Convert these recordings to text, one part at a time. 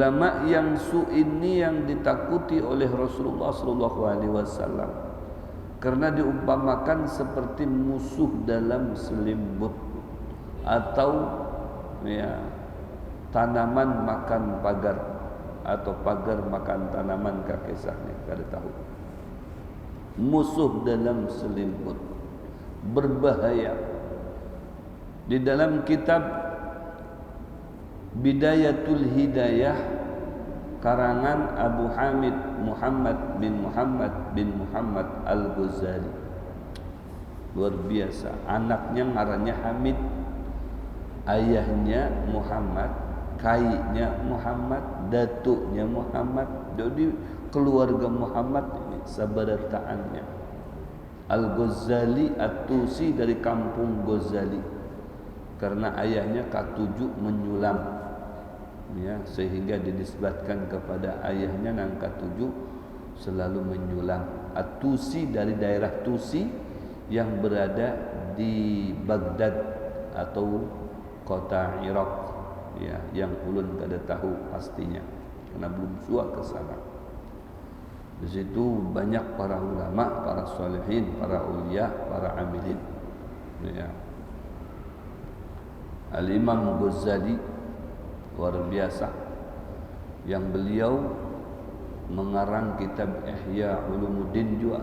ulama yang su ini yang ditakuti oleh Rasulullah SAW karena diumpamakan seperti musuh dalam selimut atau ya tanaman makan pagar atau pagar makan tanaman, kakisahnya kada tahu. Musuh dalam selimut, berbahaya. Di dalam kitab Bidayatul Hidayah karangan Abu Hamid Muhammad bin Muhammad Al-Ghazali, luar biasa. Anaknya ngarannya Hamid, ayahnya Muhammad, kainya Muhammad, datuknya Muhammad. Jadi keluarga Muhammad ini sabarataannya. Al-Ghazali At-Tusi dari kampung Ghazali, karena ayahnya K7 menyulam, ya, sehingga dinisbatkan kepada ayahnya nang K7 selalu menyulam. At-Tusi dari daerah Tusi yang berada di Baghdad atau kota Irak, ya, yang ulun kada tahu pastinya karena belum suah ke sana. Di situ banyak para ulama, para salihin, para ulia, para amilin, ya. Al-Imam Ghazali luar biasa, yang beliau mengarang kitab Ihya Ulumuddin juga.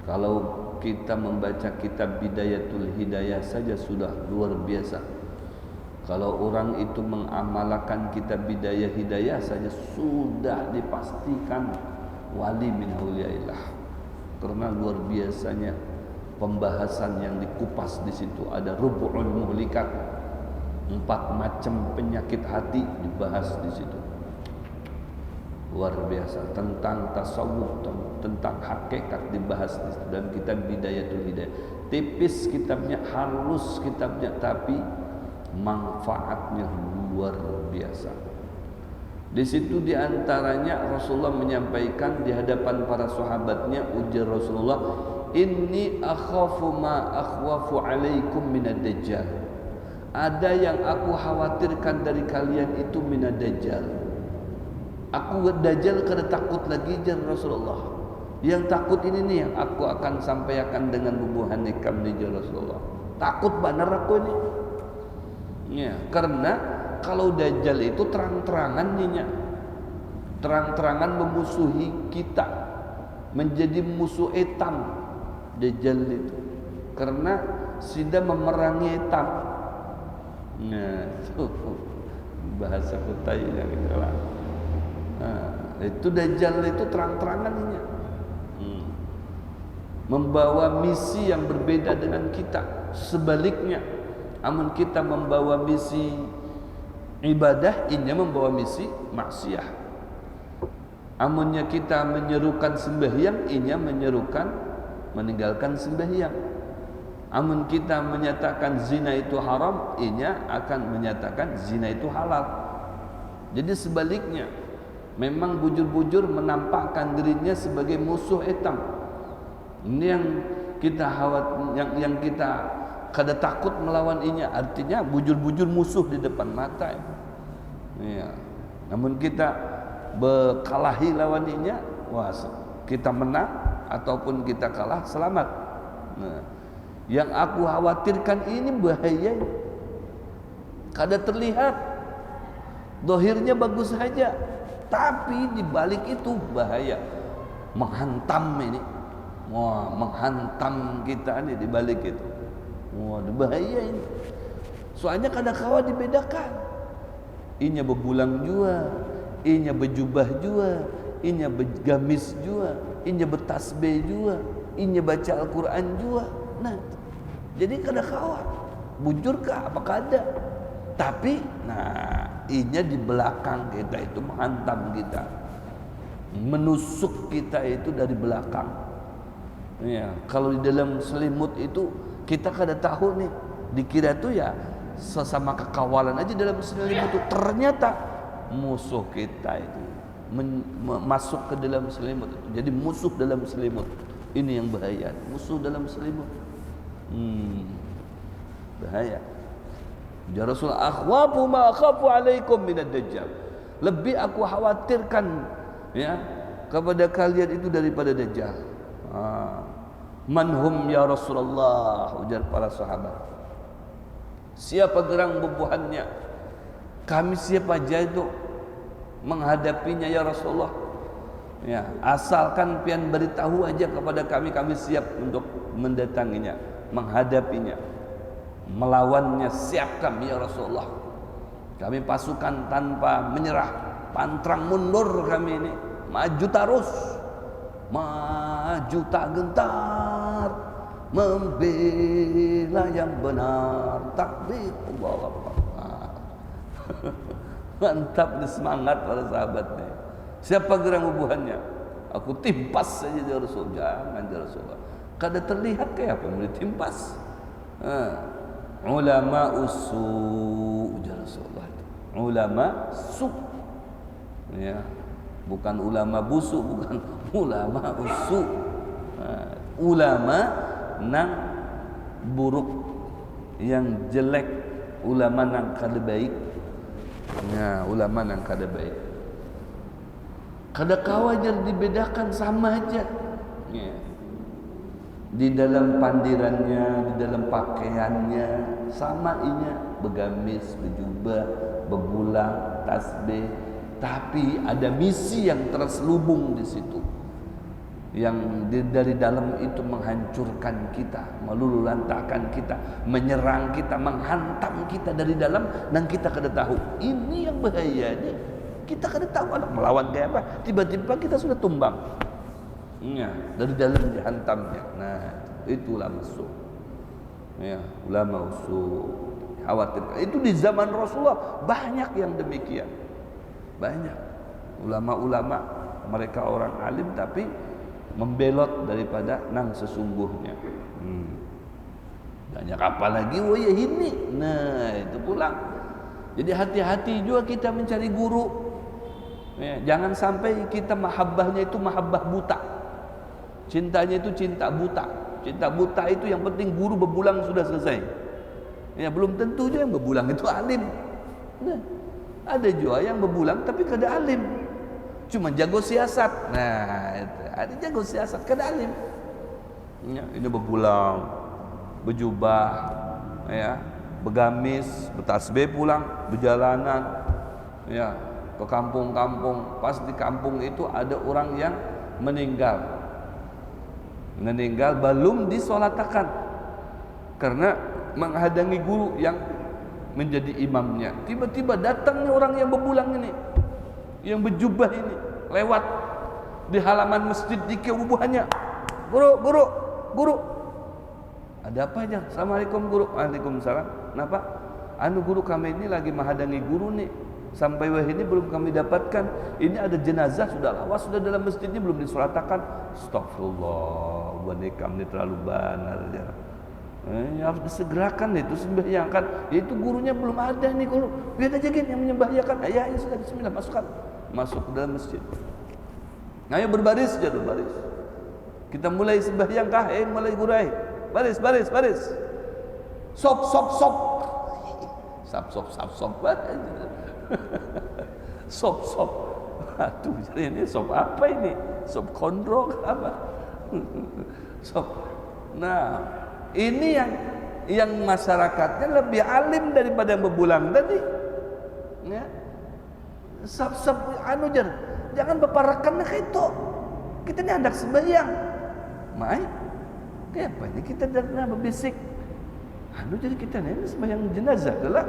Kalau kita membaca kitab Bidayatul Hidayah saja sudah luar biasa. Kalau orang itu mengamalkan kitab Bidayah Hidayah saja sudah dipastikan wali min auliyaillah, karena luar biasanya pembahasan yang dikupas di situ. Ada rubu'ul muhlikat, 4 macam penyakit hati dibahas di situ. Luar biasa. Tentang tasawuf, tentang hakikat dibahas di situ dalam kitab Bidayatul Hidayah. Tipis kitabnya, halus kitabnya, tapi manfaatnya luar biasa. Di situ diantaranya Rasulullah menyampaikan di hadapan para sahabatnya, ujar Rasulullah, inni akhafu ma akhwafu alaikum minad dajjal. Ada yang aku khawatirkan dari kalian itu minad dajjal. Aku dajjal kada takut lagi, jar Rasulullah. Yang takut ini nih yang aku akan sampaikan dengan bubuhan nikam nih, jar Rasulullah. Takut benar aku ini. Ya, karena kalau dajjal itu terang-terangan nyinya, terang-terangan memusuhi kita, menjadi musuh etam dajjal itu, karena sudah memerangi etam. Nah, itu bahasa kutainya gitu lah. Nah, itu dajjal itu terang-terangan nyinya, membawa misi yang berbeda dengan kita. Sebaliknya, amun kita membawa misi ibadah, inya membawa misi maksiat. Amunnya kita menyerukan sembahyang, inya menyerukan meninggalkan sembahyang. Amun kita menyatakan zina itu haram, inya akan menyatakan zina itu halal. Jadi sebaliknya, memang bujur-bujur menampakkan dirinya sebagai musuh etam. Ini yang kita yang kita kada takut melawan inya, artinya bujur-bujur musuh di depan mata. Ya. Namun kita berkalahi lawan inya, wah, kita menang ataupun kita kalah, selamat. Nah, yang aku khawatirkan ini bahaya. Kada terlihat, dohirnya bagus saja, tapi di balik itu bahaya, menghantam ini. Wah, menghantam kita ini di balik itu. Wah, bahaya ini. Soalnya kadang-kala dibedakan. Inya berbulang jua, inya berjubah jua, inya bergamis jua, inya bertasbih jua, inya baca Al-Quran jua. Nah, jadi kadang-kala bujurkah apakah ada? Tapi, nah, inya di belakang kita itu menghantam kita, menusuk kita itu dari belakang. Ya, kalau di dalam selimut itu kita kada tahu nih, dikira tuh ya sesama kekawalan aja dalam selimut itu, ternyata musuh kita itu masuk ke dalam selimut itu. Jadi musuh dalam selimut ini yang bahaya, musuh dalam selimut. Bahaya. Ya Rasul, akhwafu ma akhafu alaikum minad dajjal. Lebih aku khawatirkan ya kepada kalian itu daripada Dajjal. Manhum ya Rasulullah, ujar para sahabat. Siapa gerang bubuhannya? Kami siapa aja itu menghadapinya ya Rasulullah. Ya, asalkan pian beritahu aja kepada kami, kami siap untuk mendatanginya, menghadapinya, melawannya, siap kami ya Rasulullah. Kami pasukan tanpa menyerah, pantang mundur kami ini, maju terus, maju tak gentar, membela yang benar. Takbir, Allahu Akbar. Mantap nih semangat para sahabat nih. Siapa gerang bubuhannya? Aku timpas saja ya Rasulullah. Jangan ya Rasulullah. Kada terlihat kayak apa yang ditimpas. Ulama usu ya Rasulullah. Ulama su. Ya. Bukan ulama busuk, bukan ulama usu. Ulama nang buruk, yang jelek, ulama nang kada baik. Ya, ulama nang kada baik. Kada kawajar dibedakan, sama aja. Ya. Di dalam pandirannya, di dalam pakaiannya, sama inya, begamis, berjubah, bebulang, tasbih, tapi ada misi yang terselubung di situ. Yang dari dalam itu menghancurkan kita, meluluhlantakkan kita, menyerang kita, menghantam kita dari dalam, dan kita kada tahu. Ini yang bahaya nih. Kita kada tahu anak melawan kayak apa, tiba-tiba kita sudah tumbang. Ya, dari dalam dihantamnya. Nah, itu ulama usul. Ya, ulama usul. Khawatir. Itu di zaman Rasulullah banyak yang demikian. Banyak ulama-ulama, mereka orang alim tapi membelot daripada nang sesungguhnya. Banyak apalagi waya ini. Nah, itu pulang. Jadi hati-hati juga kita mencari guru. Ya, jangan sampai kita mahabbahnya itu mahabbah buta. Cintanya itu cinta buta. Cinta buta itu yang penting guru berbulang sudah selesai. Ya, belum tentu juga yang berbulang itu alim. Nah, ada juga yang berbulang tapi kada alim. Cuma jago siasat. Nah, itu. Ada jago siasat kada alim. Ya, ini berbulang, berjubah, ya, bergamis, bertasbih pulang, berjalanan, ya, ke kampung-kampung. Pas di kampung itu ada orang yang meninggal belum disolatakan karena menghadangi guru yang menjadi imamnya. Tiba-tiba datangnya orang yang berbulang ini, yang berjubah ini, lewat di halaman masjid di kebubuhannya. Guru, ada apa aja? Assalamualaikum guru. Waalaikumsalam. Kenapa? Guru kami ini lagi menghadangi guru nih. Sampai wah ini belum kami dapatkan. Ini ada jenazah sudah lawas, sudah dalam masjid ini belum disolatakan. Astagfirullah, boneka ini terlalu benar ya. Harus disegerakan itu sembahyangkan. Itu gurunya belum ada nih guru. Biar aja yang menyembahyakan. Ya sudah, bismillah, masukkan. Masuk ke dalam masjid. Ayo berbaris aja, berbaris. Kita mulai sembahyang kah? Mulai gurai. Baris. Sop. Sop. Aduh, ini sop apa ini? Sop kondro apa? Sop. Nah, ini yang masyarakatnya lebih alim daripada yang berbulang tadi. Ya. Sop jangan berparakan kayak itu. Kita ini hendak sembahyang. Mai, kayak apa ini kita dah berbisik. Jadi kita ini sembahyang jenazah adalah.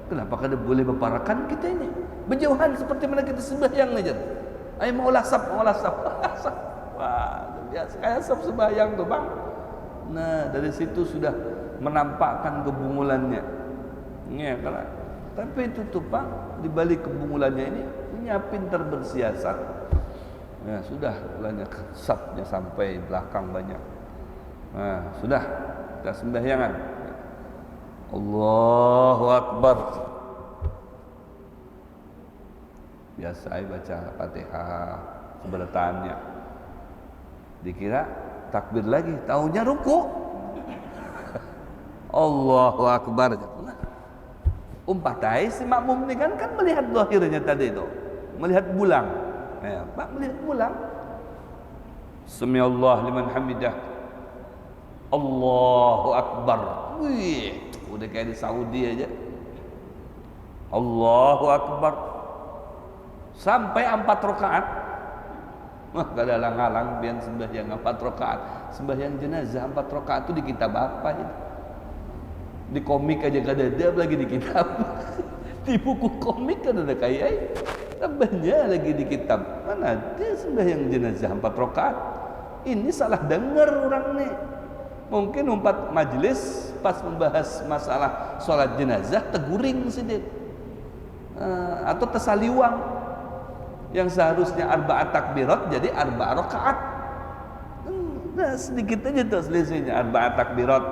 Kenapa kada boleh berparakan kita ini? Berjauhan seperti mana kita sembahyang aja. Ayo mau sap. Wah, biasa kayak sap sembahyang tuh, Bang. Nah, dari situ sudah menampakkan kebungulannya. Ya, karena tapi itu tuh, Bang, di balik kebungulannya ini pintar bersiasat. Ya, sudah banyak sapnya sampai belakang banyak. Nah, sudah kita sembahyangan. Allahu Akbar. Biasa baca Fatihah sebenarnya. Dikira takbir lagi, taunya ruku. Allahu Akbar. Umpatai si makmum ini kan melihat zahirnya tadi itu, melihat bulang. Ya, Pak melihat bulang. Samiallahu liman hamidah. Allahu akbar. Wih, udah kayak di Saudi aja. Allahu akbar. Sampai 4 rakaat. Wah, kada halang-halang pian sembahyang 4 rakaat. Sembahyang jenazah 4 rakaat itu di kitab apa itu? Di komik aja kada ada, lagi di kitab. Di buku komik kan ada kayak tambahnya lagi di kitab. Mana ada sembahyang jenazah 4 rakaat? Ini salah dengar orang nih. Mungkin umpat majelis pas membahas masalah sholat jenazah teguring sedikit, atau tersaliwang, yang seharusnya 4 takbirat jadi 4 rakaat. Nah, sedikit aja tuh selisihnya, 4 takbirat,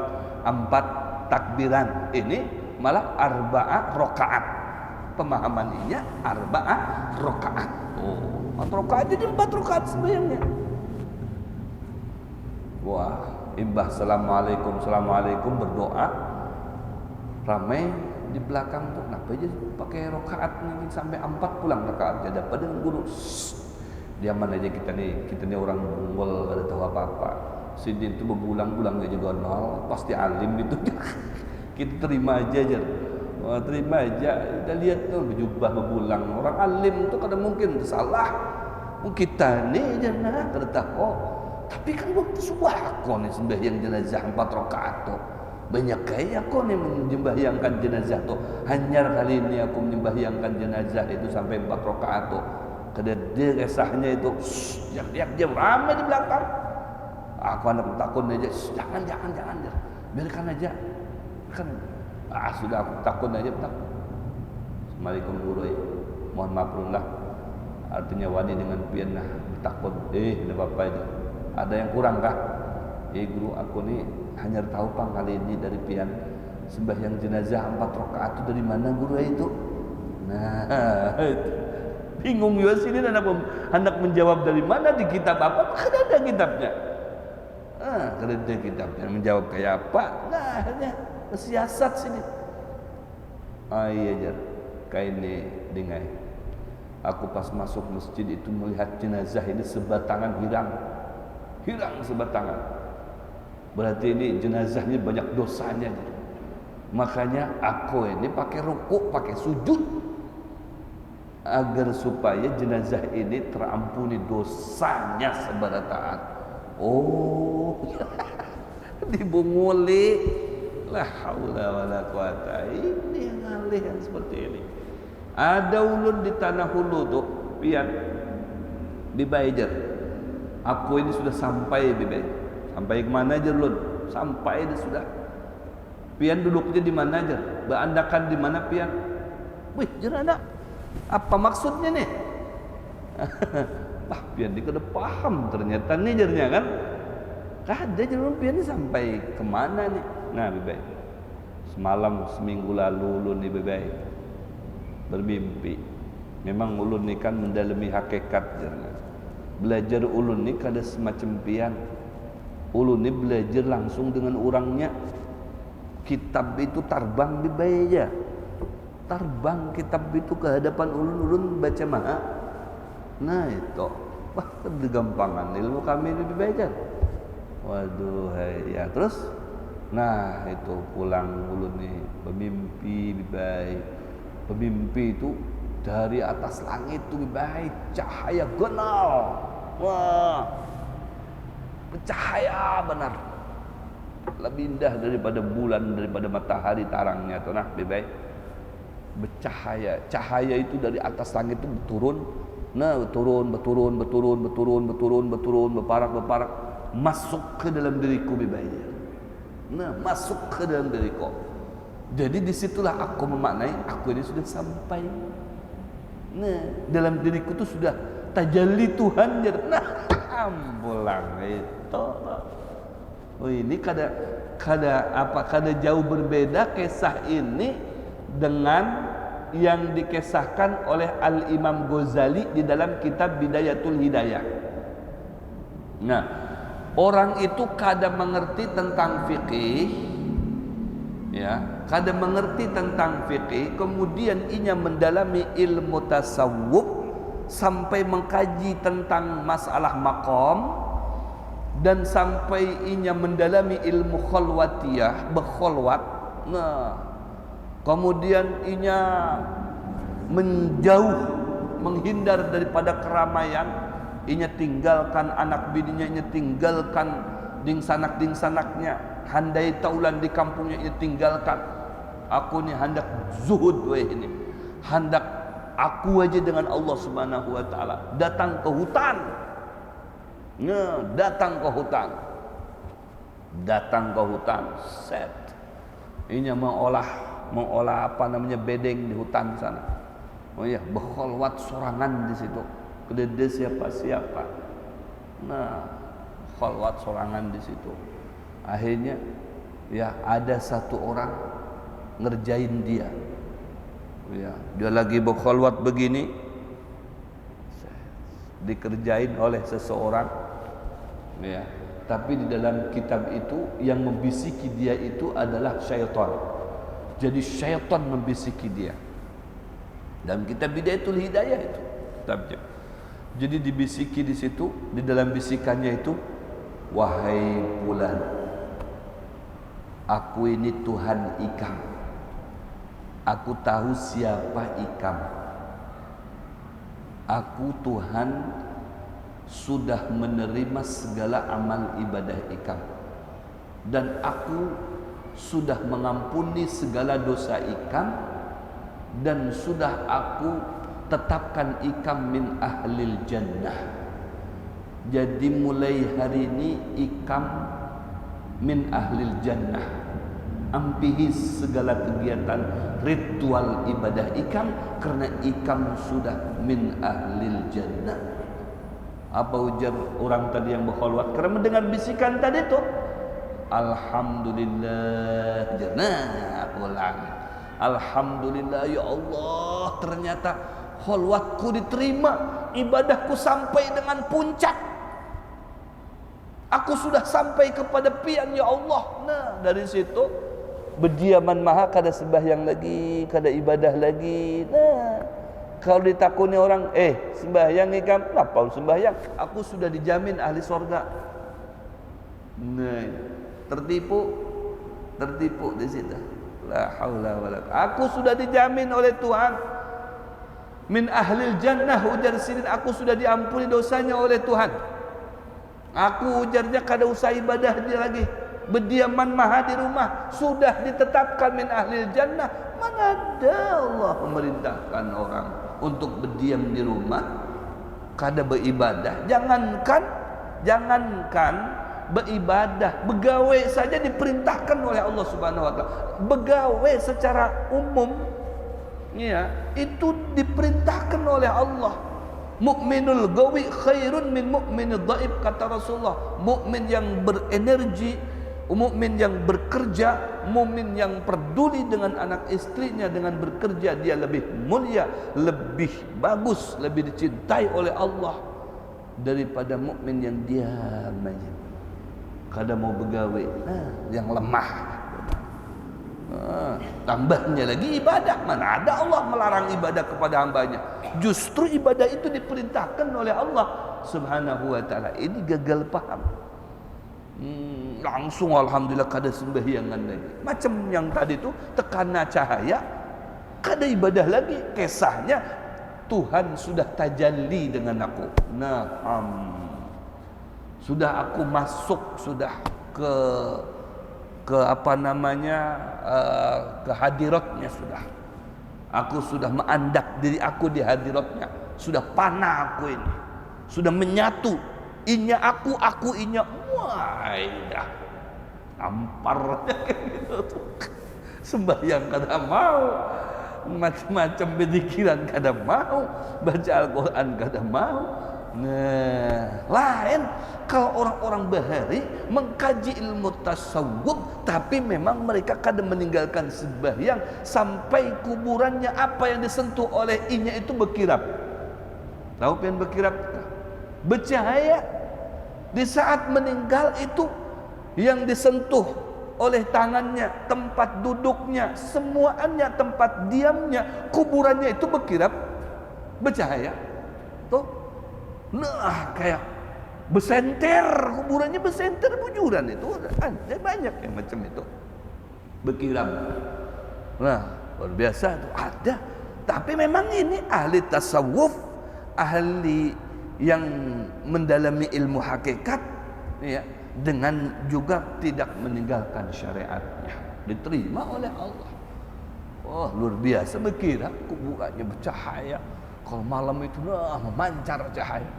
4 takbiran. Ini malah 4 rakaat. Pemahamannya 4 rakaat. Oh, 4 rakaat jadi 4 rakaat sembahyangnya. Wah, imbah assalamualaikum berdoa ramai di belakang tuh. Kenapa aja pakai rakaat nih sampai 4 pulang rakaat aja dapat dengan guru. Diaman aja kita nih orang Mongol kada tahu apa-apa. Sidin itu berulang-ulang aja juga nol, pasti alim itu. Kita terima aja. Terima aja. Kita lihat tuh berjubah berulang, orang alim tuh kada mungkin salah. Kita nih aja nah kada tahu. Tapi kan waktu subuh aku nih sembahyang jenazah 4 rakaat tuh. Banyak kayak aku nih menyembahyangkan jenazah tuh. Hanyar kali ini aku menyembahyangkan jenazah itu sampai 4 rakaat tuh. Kada resahnya itu, yang diam ramai di belakang. Aku anak takut aja, jangan, biarkan aja. Kan, sudah aku takut aja. Assalamualaikum guru, mohon maaf lah. Artinya wani dengan pian nah takut, tidak apa-apa itu. Ada yang kurang kah? Guru aku nih hanya tahu pang kali ini dari pian sembahyang jenazah 4 rakaat itu dari mana guru itu? Nah, bingung juga sini hendak menjawab dari mana di kitab apa? Kan ada kitabnya. Kan ada kitabnya menjawab kayak apa? Nah, akhirnya siasat sini. Iya jar, kayak ini dengai. Aku pas masuk masjid itu melihat jenazah ini sebatangan hilang sebatangan. Berarti ini jenazahnya banyak dosanya. Makanya aku ini pakai rukuk, pakai sujud agar supaya jenazah ini terampuni dosanya sebarataan. Oh, dibunguli. La haula wala quwata. Ini yang alih yang seperti ini. Ada ulun di tanah hulu tuh, pian Bibaijer. Aku ini sudah sampai Bibai. Sampai kemana aja ulun? Sampai dia sudah. Pian duduknya di mana aja? Berandakan di mana pian? Wih, jerana. Apa maksudnya nih? Wah, pian dia kada paham ternyata nih jernya kan. Kada jerun pian ini sampai kemana nih? Nah, Bibai. Semalam seminggu lalu ulun nih Bibai bermimpi. Memang ulun nih kan mendalami hakikat jernya. Belajar ulun nih kada semacam pian. Ulun nih belajar langsung dengan orangnya. Kitab itu tarbang Bibai aja. Tarbang kitab itu ke hadapan ulun baca maha. Nah itu, wah kegampangan ilmu kami ini Bibai aja. Waduh, ya terus, nah itu pulang ulun nih bermimpi Bibai. Pemimpi itu dari atas langit itu Bibai cahaya genal. Wah, bercahaya benar. Lebih indah daripada bulan, daripada matahari tarangnya tuh nah Bibai. Bercahaya, cahaya itu dari atas langit itu turun. Nah, berturun, berparak, masuk ke dalam diriku Bibai. Nah, masuk ke dalam diriku. Jadi disitulah aku memaknai aku ini sudah sampai. Nah, dalam diriku itu sudah tajalli Tuhan. Nah, ambulang itu. Oh, ini kada jauh berbeda kisah ini dengan yang dikisahkan oleh Al-Imam Ghazali di dalam kitab Bidayatul Hidayah. Nah, orang itu kada mengerti tentang fikih ya, kada mengerti tentang fikih, kemudian inya mendalami ilmu tasawuf sampai mengkaji tentang masalah maqam, dan sampai inya mendalami ilmu khalwatiyah, berkholwat. Nah, kemudian inya menjauh, menghindar daripada keramaian, inya tinggalkan anak bininya, inya tinggalkan dingsanak-dingsanaknya, handai taulan di kampungnya ia tinggalkan. Aku ni hendak zuhud weh ini, hendak aku aja dengan Allah Subhanahu wa taala. Datang ke hutan. Nah, datang ke hutan. Datang ke hutan. Set. Ini mengolah apa namanya bedeng di hutan sana. Oh iya, berkholwat sorangan di situ. Kedede siapa-siapa. Nah, kholwat sorangan di situ. Akhirnya ya ada satu orang ngerjain dia. Ya, dia lagi berkholwat begini, dikerjain oleh seseorang. Ya, tapi di dalam kitab itu yang membisiki dia itu adalah syaitan. Jadi syaitan membisiki dia. Dalam kitab Bidayatul Hidayah itu kitabnya. Jadi dibisiki di situ, di dalam bisikannya itu, wahai fulan, aku ini Tuhan Ikam. Aku tahu siapa Ikam. Aku Tuhan sudah menerima segala amal ibadah Ikam. Dan aku sudah mengampuni segala dosa Ikam. Dan sudah aku tetapkan Ikam min ahlil jannah. Jadi mulai hari ini Ikam min ahlil jannah. Ampihi segala kegiatan ritual ibadah Ikam, karena Ikam sudah min ahlil jannah. Apa ujar orang tadi yang berkholwat karena mendengar bisikan tadi itu? Alhamdulillah, jannah pulang. Alhamdulillah ya Allah, ternyata kholwatku diterima, ibadahku sampai dengan puncak. Aku sudah sampai kepada pian ya Allah. Nah, dari situ berdiaman maha, kada sembahyang lagi, kada ibadah lagi. Nah, kalau ditakuni orang, sembahyang Ikam, kenapa sembahyang? Aku sudah dijamin ahli surga. Nah, tertipu di situ. La haula wala. Aku sudah dijamin oleh Tuhan min ahlil jannah, ujar sidin, aku sudah diampuni dosanya oleh Tuhan. Aku ujarnya kada usah ibadah dia lagi, berdiaman maha di rumah, sudah ditetapkan min ahlil jannah. Mana ada Allah memerintahkan orang untuk berdiam di rumah, kada beribadah. Jangankan beribadah, begawe saja diperintahkan oleh Allah Subhanahu wa taala. Begawe secara umum ya, itu diperintahkan oleh Allah. Mukminul gawi khairun min mukminid dhaif, kata Rasulullah. Mukmin yang berenergi, mukmin yang bekerja, mukmin yang peduli dengan anak istrinya dengan bekerja, dia lebih mulia, lebih bagus, lebih dicintai oleh Allah daripada mukmin yang diam aja, kada mau begawe. Yang lemah. Tambahnya lagi ibadah. Mana ada Allah melarang ibadah kepada hambanya? Justru ibadah itu diperintahkan oleh Allah Subhanahu wa ta'ala. Ini gagal paham. Langsung alhamdulillah kada sembahyangan lagi. Macam yang tadi itu tekana cahaya, kada ibadah lagi. Kisahnya Tuhan sudah tajalli dengan aku. Sudah aku masuk, sudah ke apa namanya, ke hadiratnya sudah. Aku sudah menandak diri aku di hadiratnya. Sudah panah aku ini. Sudah menyatu. Inya aku inya. Wah, dah. Ampar gitu. Sembahyang kada mau. Macam-macam berzikiran kada mau. Baca Al-Quran kada mau. Nah, lain kalau orang-orang bahari mengkaji ilmu tasawuf, tapi memang mereka kadang meninggalkan sembahyang sampai kuburannya apa yang disentuh oleh inya itu berkirap. Tahu pengen berkirap? Bercahaya. Di saat meninggal itu yang disentuh oleh tangannya, tempat duduknya, semuanya, tempat diamnya, kuburannya itu bercahaya. Tuh, nah kayak besenter, kuburannya besenter bujuran itu ada banyak yang macam itu, berkiram. Nah, luar biasa itu ada. Tapi memang ini ahli tasawuf, ahli yang mendalami ilmu hakikat, ya, dengan juga tidak meninggalkan syariatnya, diterima oleh Allah. Oh, luar biasa, berkira kuburannya bercahaya. Kalau malam itu memancar cahaya.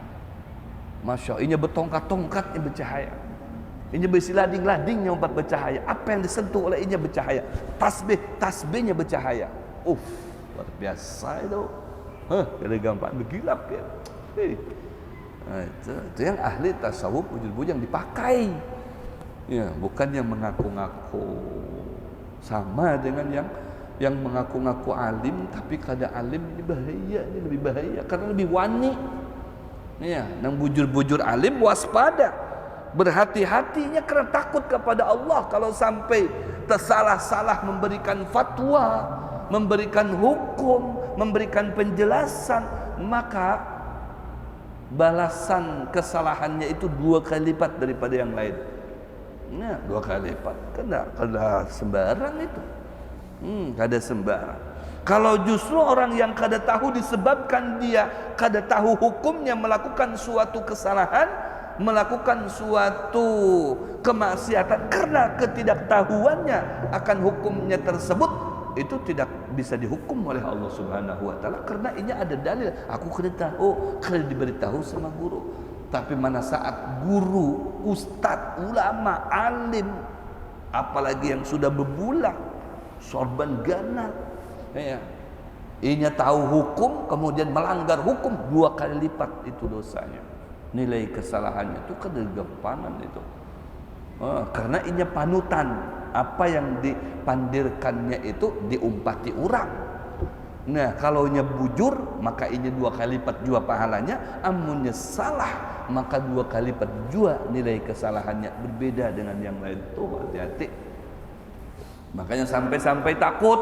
Masya Allah, ini bertongkat-tongkatnya bercahaya. Ini berisi lading-ladingnya empat bercahaya. Apa yang disentuh oleh ini bercahaya. Tasbihnya bercahaya. Luar biasa itu. Ada gampang bergilap ya. Nah, itu yang ahli tasawuf, wujud-wujud yang dipakai. Ya, bukan yang mengaku-ngaku. Sama dengan yang mengaku-ngaku alim, tapi kada alim ini bahaya, ini lebih bahaya karena lebih wani. Ya, yang bujur-bujur alim waspada, berhati-hatinya karena takut kepada Allah. Kalau sampai tersalah-salah memberikan fatwa, memberikan hukum, memberikan penjelasan, maka balasan kesalahannya itu 2 kali lipat daripada yang lain. Nah, 2 kali lipat. Kada sembarang itu. Kada sembarang. Kalau justru orang yang kada tahu disebabkan dia kada tahu hukumnya, melakukan suatu kesalahan, melakukan suatu kemaksiatan karena ketidaktahuannya akan hukumnya tersebut, itu tidak bisa dihukum oleh Allah Subhanahu wa taala karena ini ada dalil. Aku kada tahu, kada diberitahu sama guru. Tapi mana saat guru, ustadz, ulama, alim, apalagi yang sudah bebulang, sorban ganal, ya, inya tahu hukum kemudian melanggar hukum, 2 kali lipat itu dosanya. Nilai kesalahannya itu kedegampanan itu. Karena inya panutan, apa yang dipandirkannya itu diumpati orang. Nah, kalau nya bujur maka inya 2 kali lipat jua pahalanya, amunnya salah maka 2 kali lipat jua nilai kesalahannya, berbeda dengan yang lain. Tuh, hati-hati. Makanya sampai-sampai takut.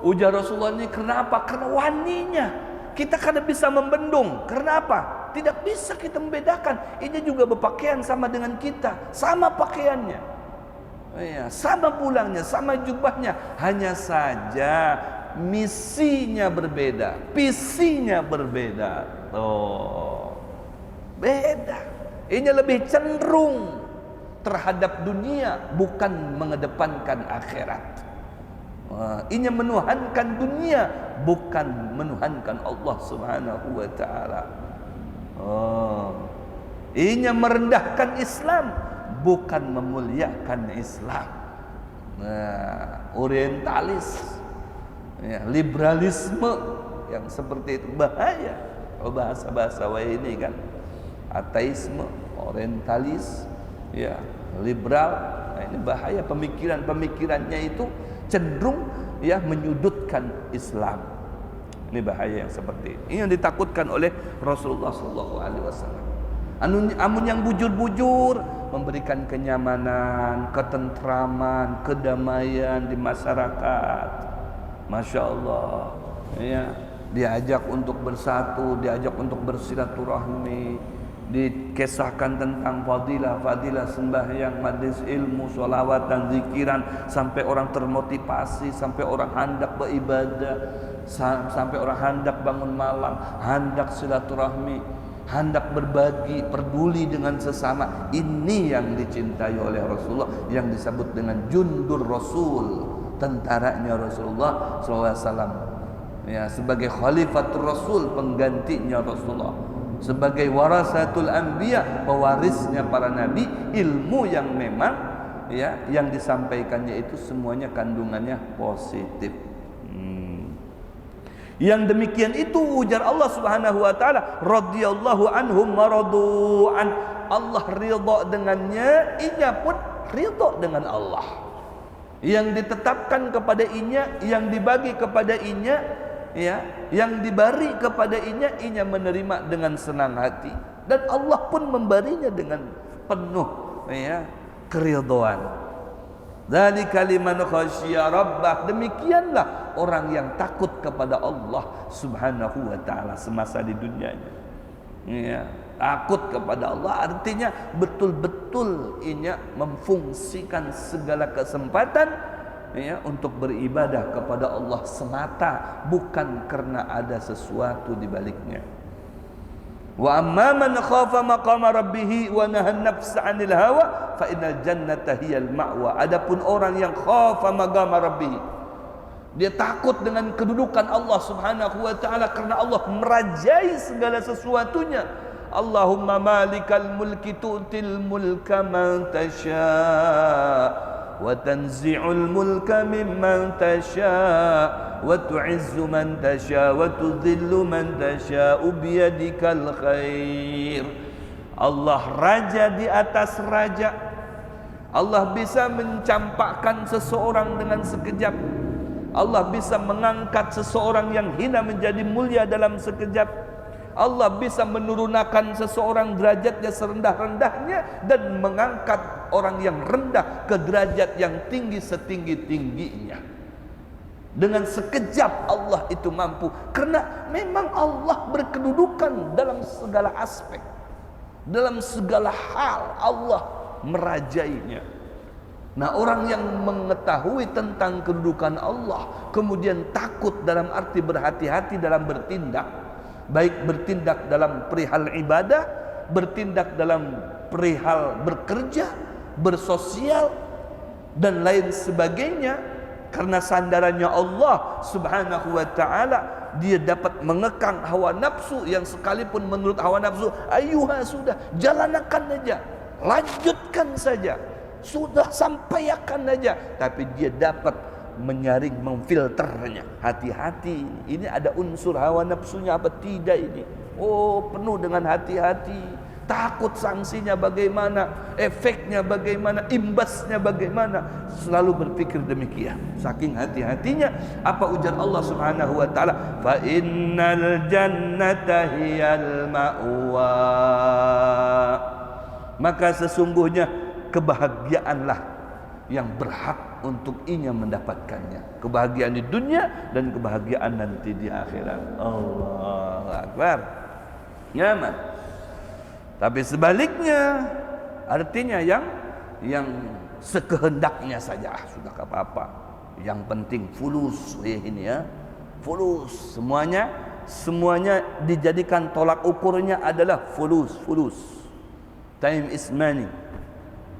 Ujar Rasulullah ini kenapa? Karena waninya. Kita kada bisa membendung. Kenapa? Tidak bisa kita membedakan. Ini juga berpakaian sama dengan kita, sama pakaiannya, ya, sama pulangnya, sama jubahnya. Hanya saja misinya berbeda, visinya berbeda. Beda. Ini lebih cenderung terhadap dunia, bukan mengedepankan akhirat. Ini menuhankan dunia, bukan menuhankan Allah Subhanahu wa taala. Ini merendahkan Islam, bukan memuliakan Islam. Orientalis, ya, liberalisme yang seperti itu bahaya. Kalau bahasa-bahasa ini kan ateisme, orientalis, ya, liberal. Nah, ini bahaya, pemikirannya itu cenderung, ya, menyudutkan Islam. Ini bahaya yang seperti ini. Ini yang ditakutkan oleh Rasulullah SAW. Amun yang bujur-bujur memberikan kenyamanan, ketentraman, kedamaian di masyarakat. Masya Allah, ya, diajak untuk bersatu, diajak untuk bersilaturahmi, dikisahkan tentang fadilah sembahyang, majlis ilmu, sholawat dan zikiran, sampai orang termotivasi, sampai orang hendak beribadah, sampai orang hendak bangun malam, hendak silaturahmi, hendak berbagi, peduli dengan sesama. Ini yang dicintai oleh Rasulullah, yang disebut dengan jundur Rasul, tentaranya Rasulullah SAW, ya, sebagai khalifatul Rasul, penggantinya Rasulullah, sebagai warasatul anbiya, pewarisnya para nabi. Ilmu yang memang, ya, yang disampaikannya itu semuanya kandungannya positif. Yang demikian itu ujar Allah Subhanahu wa taala, radhiyallahu anhum wa radu'an. Allah ridha dengannya, inya pun ridha dengan Allah. Yang ditetapkan kepada inya, yang dibagi kepada inya, ya, yang diberi kepada inya menerima dengan senang hati, dan Allah pun memberinya dengan penuh, ya, keridhaan. Dzalika liman khasyiya rabbah. Demikianlah orang yang takut kepada Allah Subhanahu wa taala semasa di dunianya. Ya, takut kepada Allah artinya betul-betul inya memfungsikan segala kesempatan ya untuk beribadah kepada Allah semata, bukan karena ada sesuatu di baliknya. Wa amma man khafa maqama rabbih wa nahan nafsa 'anil hawa fa innal jannata hiyal ma'wa. Adapun orang yang khafa maqama rabbih, dia takut dengan kedudukan Allah Subhanahu wa taala karena Allah merajai segala sesuatunya. Allahumma malikal mulki tu'til mulka man tasya' wa tanzi'ul mulka mimman tasya' wa tu'izzu man tasya' wa tudhillu man tasya' biyadikal khair. Allah raja di atas raja. Allah bisa mencampakkan seseorang dengan sekejap. Allah bisa mengangkat seseorang yang hina menjadi mulia dalam sekejap. Allah bisa menurunkan seseorang derajatnya serendah-rendahnya dan mengangkat orang yang rendah ke derajat yang tinggi setinggi-tingginya. Dengan sekejap Allah itu mampu, karena memang Allah berkedudukan dalam segala aspek, dalam segala hal Allah merajainya. Nah, orang yang mengetahui tentang kedudukan Allah kemudian takut dalam arti berhati-hati dalam bertindak, baik bertindak dalam perihal ibadah, bertindak dalam perihal bekerja, bersosial dan lain sebagainya. Karena sandarannya Allah Subhanahu wa ta'ala, dia dapat mengekang hawa nafsu yang sekalipun menurut hawa nafsu, ayuha sudah, jalankan aja, lanjutkan saja, sudah sampaikan aja, tapi dia dapat menyaring, memfilternya. Hati-hati, ini ada unsur hawa nafsunya apa tidak ini? Oh, penuh dengan hati-hati. Takut sanksinya bagaimana, efeknya bagaimana, imbasnya bagaimana. Selalu berpikir demikian. Saking hati-hatinya, apa ujar Allah Subhanahu wa taala? Fa innal jannata hiyal ma'wa. Maka sesungguhnya kebahagiaanlah yang berhak untuk inya mendapatkannya. Kebahagiaan di dunia dan kebahagiaan nanti di akhirat. Allahu Akbar. Nyaman. Tapi sebaliknya, artinya yang sekehendaknya saja, sudah tak apa-apa. Yang penting fulus ini ya, fulus. Semuanya dijadikan tolak ukurnya adalah fulus. Time is money,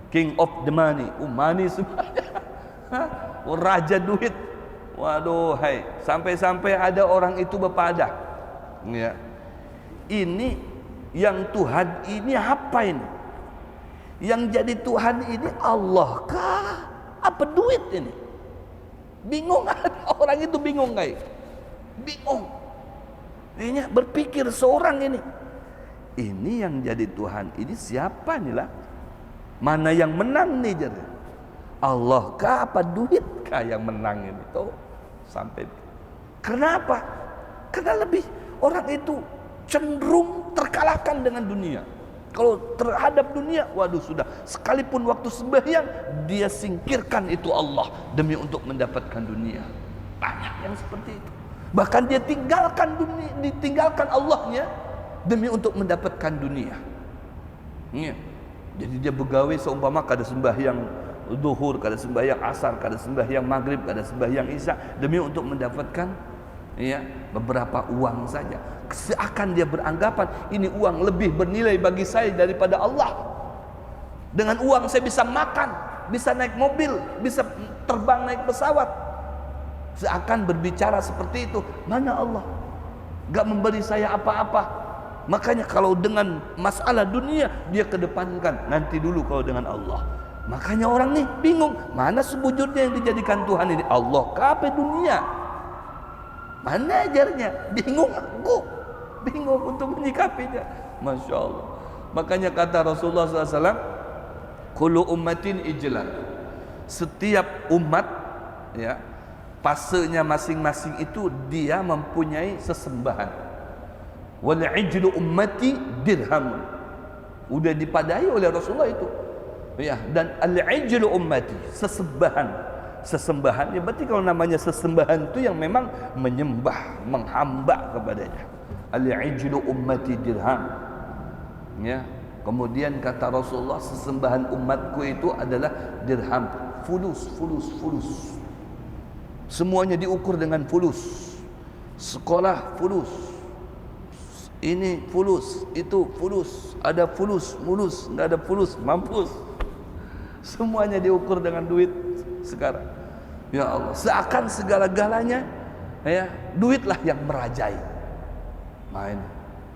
king of the money. Money semuanya. Raja duit. Waduh, hai. Sampai-sampai ada orang itu berpadah. Ya. Ini yang Tuhan ini apa ini? Yang jadi Tuhan ini Allah kah? Apa duit ini? Bingung. Orang itu bingung guys. Bingung. Ini berpikir seorang ini. Ini yang jadi Tuhan ini siapa nih lah? Mana yang menang nih jadi? Allah kah apa duit kah yang menang ini? Tuh sampai. Kenapa? Karena lebih orang itu cenderung terkalahkan dengan dunia. Kalau terhadap dunia, waduh sudah, sekalipun waktu sembahyang dia singkirkan itu Allah demi untuk mendapatkan dunia. Banyak yang seperti itu. Bahkan dia tinggalkan dunia, ditinggalkan Allahnya demi untuk mendapatkan dunia. Ya. Jadi dia begawe seumpama kada sembahyang zuhur, kada sembahyang asar, kada sembahyang maghrib, kada sembahyang isya demi untuk mendapatkan ya beberapa uang saja. Seakan dia beranggapan ini uang lebih bernilai bagi saya daripada Allah. Dengan uang saya bisa makan, bisa naik mobil, bisa terbang naik pesawat. Seakan berbicara seperti itu. Mana Allah? Gak memberi saya apa-apa. Makanya kalau dengan masalah dunia dia kedepankan, nanti dulu kalau dengan Allah. Makanya orang nih bingung, mana sebujurnya yang dijadikan Tuhan ini? Allah kah apa dunia? Mana ajarnya? Bingung aku. Bingung untuk menyikapinya. Masya Allah. Makanya kata Rasulullah SAW, kullu ummatin ijlan. Setiap umat ya, fasenya masing-masing itu dia mempunyai sesembahan. Wal ijlu ummati dirham. Udah dipadai oleh Rasulullah itu. Ya, dan al-ijlu ummati, sesembahan ya berarti kalau namanya sesembahan itu yang memang menyembah, menghamba kepadanya. Al-ijlu ummati dirham. Ya, kemudian kata Rasulullah, sesembahan umatku itu adalah dirham, fulus. Semuanya diukur dengan fulus. Sekolah fulus, ini fulus, itu fulus, ada fulus, mulus, nggak ada fulus, mampus. Semuanya diukur dengan duit sekarang. Ya Allah, seakan segala-galanya ya duitlah yang merajai. Main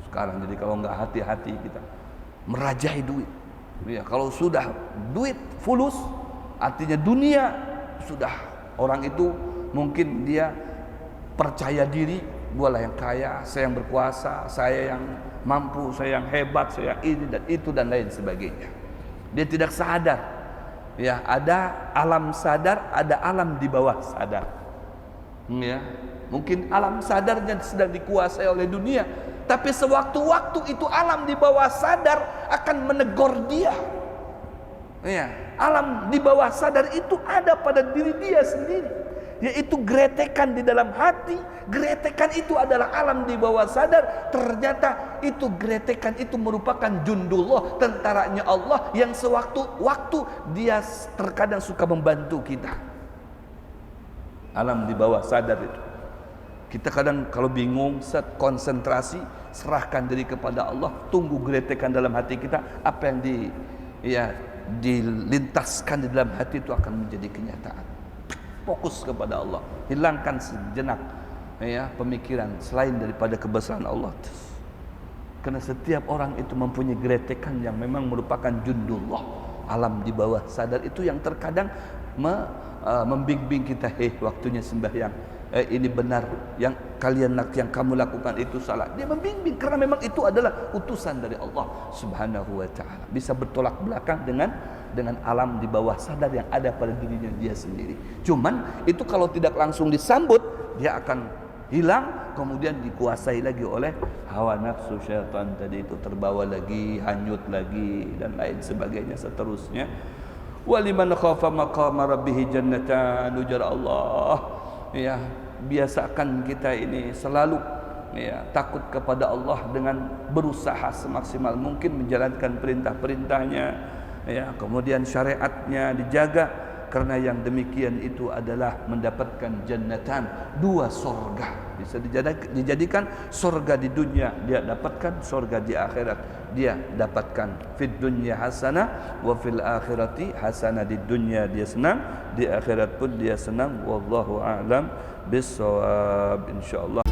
sekarang, jadi kalau nggak hati-hati kita merajai duit. Ya, kalau sudah duit fulus, artinya dunia sudah, orang itu mungkin dia percaya diri, gualah yang kaya, saya yang berkuasa, saya yang mampu, saya yang hebat, saya yang ini dan itu dan lain sebagainya. Dia tidak sadar. Ya, ada alam sadar, ada alam di bawah sadar. Ya, mungkin alam sadarnya sedang dikuasai oleh dunia, tapi sewaktu-waktu itu alam di bawah sadar akan menegur dia. Ya, alam di bawah sadar itu ada pada diri dia sendiri, yaitu gretekan di dalam hati. Gretekan itu adalah alam di bawah sadar. Ternyata itu gretekan itu merupakan jundullah, tentaranya Allah yang sewaktu-waktu dia terkadang suka membantu kita. Alam di bawah sadar itu. Kita kadang kalau bingung, set konsentrasi, serahkan diri kepada Allah, tunggu gretekan dalam hati kita, apa yang dilintaskan di dalam hati itu akan menjadi kenyataan. Fokus kepada Allah, hilangkan sejenak ya pemikiran selain daripada kebesaran Allah. Karena setiap orang itu mempunyai gretekan yang memang merupakan jundullah, alam di bawah sadar itu yang terkadang membimbing kita, waktunya sembahyang, ini benar, yang kamu lakukan itu salah. Dia membimbing karena memang itu adalah utusan dari Allah Subhanahu wa taala. Bisa bertolak belakang dengan alam di bawah sadar yang ada pada dirinya dia sendiri. Cuman itu kalau tidak langsung disambut, dia akan hilang, kemudian dikuasai lagi oleh hawa nafsu syaitan tadi itu, terbawa lagi, hanyut lagi dan lain sebagainya seterusnya. Waliman khafa maqama rabbih jannatan, ujar Allah. Ya, biasakan kita ini selalu ya takut kepada Allah dengan berusaha semaksimal mungkin menjalankan perintah-perintahnya, ya, kemudian syariatnya dijaga, karena yang demikian itu adalah mendapatkan jannatan, dua sorga. Bisa dijadikan sorga di dunia, dia dapatkan sorga di akhirat, dia dapatkan fid dunya hasanah wa fil akhirati hasanah. Di dunia dia senang, di akhirat pun dia senang. Wallahu a'lam bissawab, insyaallah.